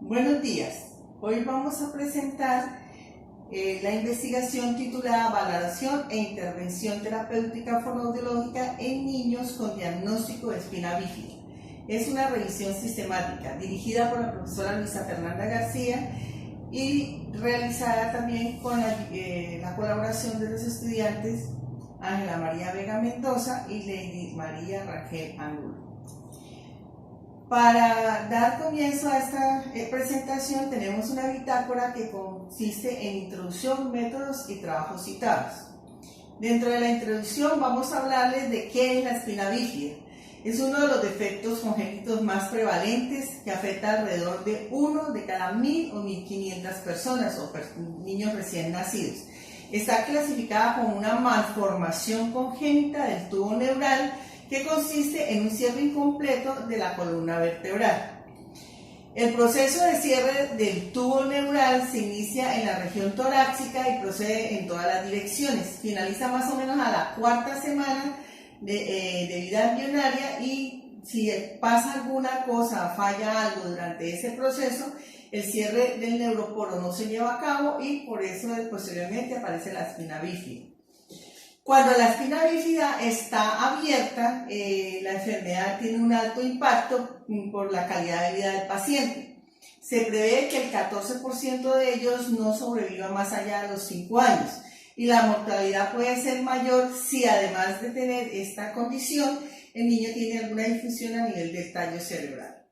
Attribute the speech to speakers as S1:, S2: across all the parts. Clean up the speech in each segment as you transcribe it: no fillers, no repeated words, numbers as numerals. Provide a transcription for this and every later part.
S1: Buenos días. Hoy vamos a presentar la investigación titulada Valoración e Intervención Terapéutica Fonoaudiológica en niños con diagnóstico de espina bífida. Es una revisión sistemática dirigida por la profesora Luisa Fernanda García y realizada también con la colaboración de los estudiantes Ángela María Vega Mendoza y Lady María Rangel Angulo. Para dar comienzo a esta presentación tenemos una bitácora que consiste en introducción, métodos y trabajos citados. Dentro de la introducción vamos a hablarles de qué es la espina bífida. Es uno de los defectos congénitos más prevalentes que afecta alrededor de 1 de cada 1000 o 1500 personas o niños recién nacidos. Está clasificada como una malformación congénita del tubo neural que consiste en un cierre incompleto de la columna vertebral. El proceso de cierre del tubo neural se inicia en la región torácica y procede en todas las direcciones. Finaliza más o menos a la 4ª semana de vida embrionaria y si pasa alguna cosa, falla algo durante ese proceso, el cierre del neuroporo no se lleva a cabo y por eso posteriormente aparece la espina bífida. Cuando la espina bífida está abierta, la enfermedad tiene un alto impacto por la calidad de vida del paciente. Se prevé que el 14% de ellos no sobreviva más allá de los 5 años y la mortalidad puede ser mayor si además de tener esta condición, el niño tiene alguna difusión a nivel del tallo cerebral.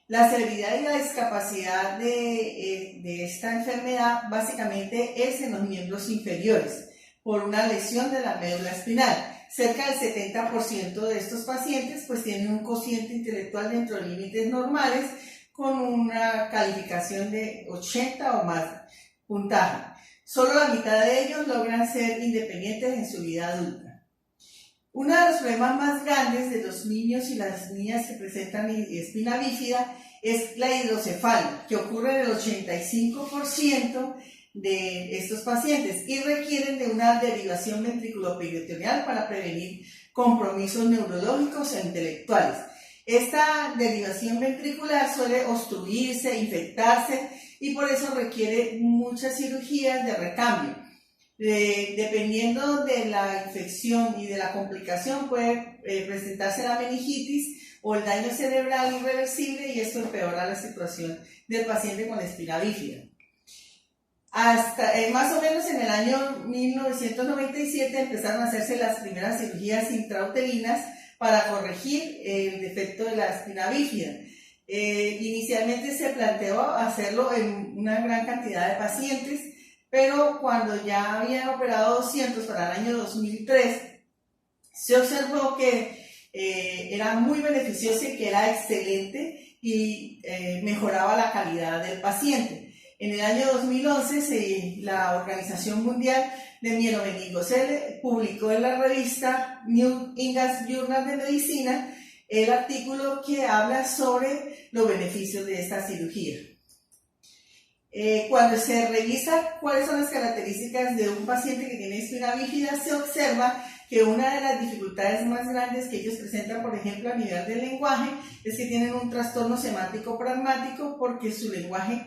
S1: La severidad y la discapacidad de esta enfermedad básicamente es en los miembros inferiores, por una lesión de la médula espinal. Cerca del 70% de estos pacientes tienen un cociente intelectual dentro de límites normales con una calificación de 80 o más puntaje. Solo la mitad de ellos logran ser independientes en su vida adulta. Uno de los problemas más grandes de los niños y las niñas que presentan espina bífida es la hidrocefalia, que ocurre en el 85% de estos pacientes y requieren de una derivación ventriculoperitoneal para prevenir compromisos neurológicos e intelectuales. Esta derivación ventricular suele obstruirse, infectarse y por eso requiere muchas cirugías de recambio. Dependiendo de la infección y de la complicación puede presentarse la meningitis o el daño cerebral irreversible y esto empeora la situación del paciente con espina bífida. Hasta más o menos en el año 1997 empezaron a hacerse las primeras cirugías intrauterinas para corregir el defecto de la espina bífida. Inicialmente se planteó hacerlo en una gran cantidad de pacientes, pero cuando ya habían operado 200 para el año 2003, se observó que era muy beneficioso y que era excelente y mejoraba la calidad del paciente. En el año 2011, la Organización Mundial de Mielomeningocele publicó en la revista New England Journal de Medicina el artículo que habla sobre los beneficios de esta cirugía. Cuando se revisa cuáles son las características de un paciente que tiene espina bífida, se observa que una de las dificultades más grandes que ellos presentan, por ejemplo, a nivel del lenguaje, es que tienen un trastorno semántico pragmático porque su lenguaje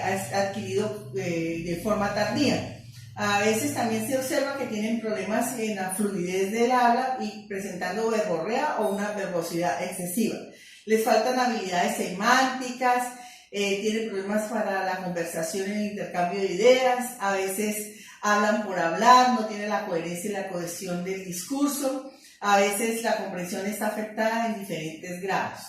S1: ha adquirido de forma tardía. A veces también se observa que tienen problemas en la fluidez del habla y presentando verborrea o una verbosidad excesiva. Les faltan habilidades semánticas, tienen problemas para la conversación y el intercambio de ideas, a veces hablan por hablar, no tienen la coherencia y la cohesión del discurso, a veces la comprensión está afectada en diferentes grados.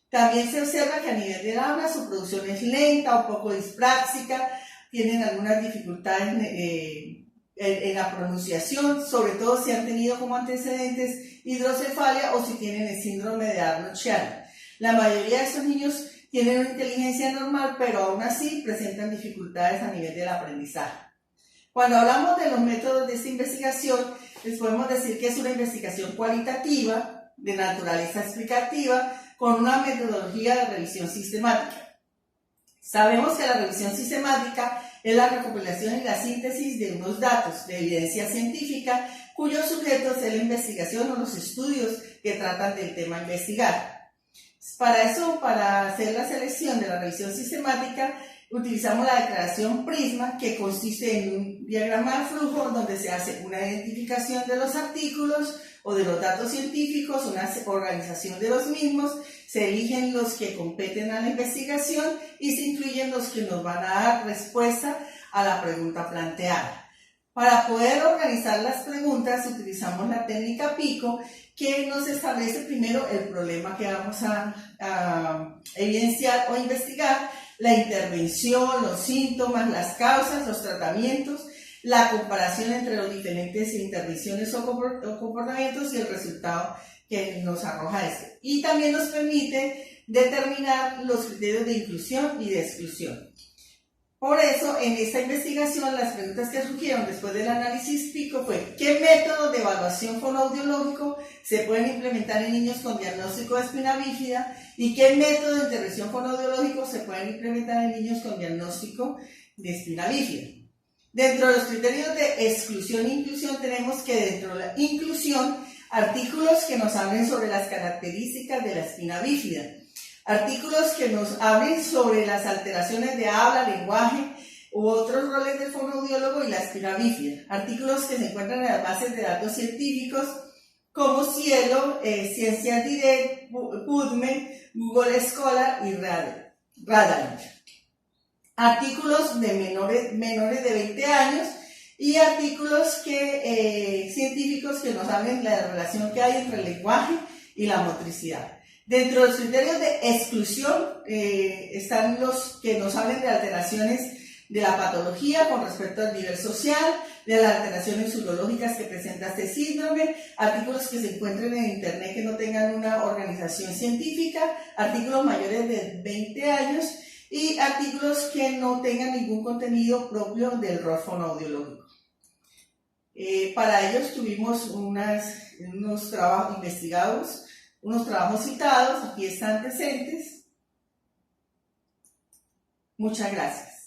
S1: También se observa que a nivel del habla su producción es lenta, un poco dispráxica, tienen algunas dificultades en la pronunciación, sobre todo si han tenido como antecedentes hidrocefalia o si tienen el síndrome de Arnold-Chiari. La mayoría de estos niños tienen una inteligencia normal, pero aún así presentan dificultades a nivel del aprendizaje. Cuando hablamos de los métodos de esta investigación, les podemos decir que es una investigación cualitativa, de naturaleza explicativa, con una metodología de revisión sistemática. Sabemos que la revisión sistemática es la recopilación y la síntesis de unos datos de evidencia científica cuyos sujetos es la investigación o los estudios que tratan del tema a investigar. Para eso, para hacer la selección de la revisión sistemática, utilizamos la declaración PRISMA, que consiste en un diagrama de flujo donde se hace una identificación de los artículos o de los datos científicos, una organización de los mismos, se eligen los que competen a la investigación y se incluyen los que nos van a dar respuesta a la pregunta planteada. Para poder organizar las preguntas utilizamos la técnica PICO, que nos establece primero el problema que vamos a evidenciar o investigar, la intervención, los síntomas, las causas, los tratamientos, la comparación entre los diferentes intervenciones o comportamientos y el resultado que nos arroja este. Y también nos permite determinar los criterios de inclusión y de exclusión. Por eso, en esta investigación, las preguntas que surgieron después del análisis PICO fue: ¿qué métodos de evaluación fonoaudiológico se pueden implementar en niños con diagnóstico de espina bífida? ¿Y qué métodos de intervención fonoaudiológico se pueden implementar en niños con diagnóstico de espina bífida? Dentro de los criterios de exclusión e inclusión, tenemos que dentro de la inclusión, artículos que nos hablen sobre las características de la espina bífida. Artículos que nos hablen sobre las alteraciones de habla, lenguaje u otros roles del fonoaudiólogo y la espina bífida. Artículos que se encuentran en las bases de datos científicos como Cielo, Ciencias Direct, PubMed, Google Scholar y Radar. Artículos de menores de 20 años y artículos científicos que nos hablen de la relación que hay entre el lenguaje y la motricidad. Dentro de los criterios de exclusión están los que nos hablen de alteraciones de la patología con respecto al nivel social, de las alteraciones urológicas que presenta este síndrome, artículos que se encuentren en internet que no tengan una organización científica, artículos mayores de 20 años y artículos que no tengan ningún contenido propio del rol fonoaudiológico. Para ellos tuvimos unos trabajos investigados, unos trabajos citados, aquí están presentes. Muchas gracias.